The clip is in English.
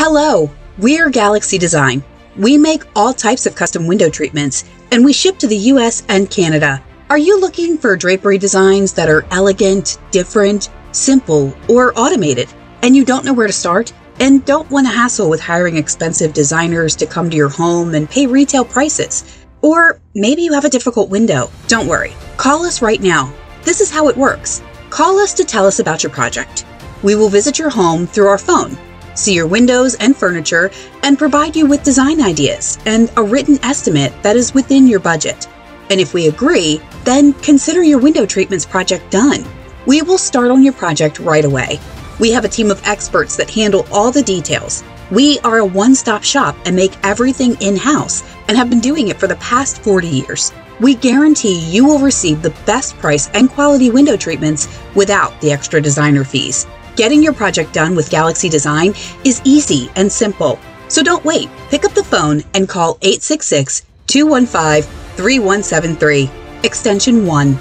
Hello, we're Galaxy Design. We make all types of custom window treatments, and we ship to the US and Canada. Are you looking for drapery designs that are elegant, different, simple, or automated, and you don't know where to start, and don't want to hassle with hiring expensive designers to come to your home and pay retail prices? Or maybe you have a difficult window. Don't worry. Call us right now. This is how it works. Call us to tell us about your project. We will visit your home through our phone, see your windows and furniture, and provide you with design ideas and a written estimate that is within your budget. And if we agree, then consider your window treatments project done. We will start on your project right away. We have a team of experts that handle all the details. We are a one-stop shop and make everything in-house and have been doing it for the past 40 years. We guarantee you will receive the best price and quality window treatments without the extra designer fees. Getting your project done with Galaxy Design is easy and simple. So don't wait. Pick up the phone and call 866-215-3173, extension 1.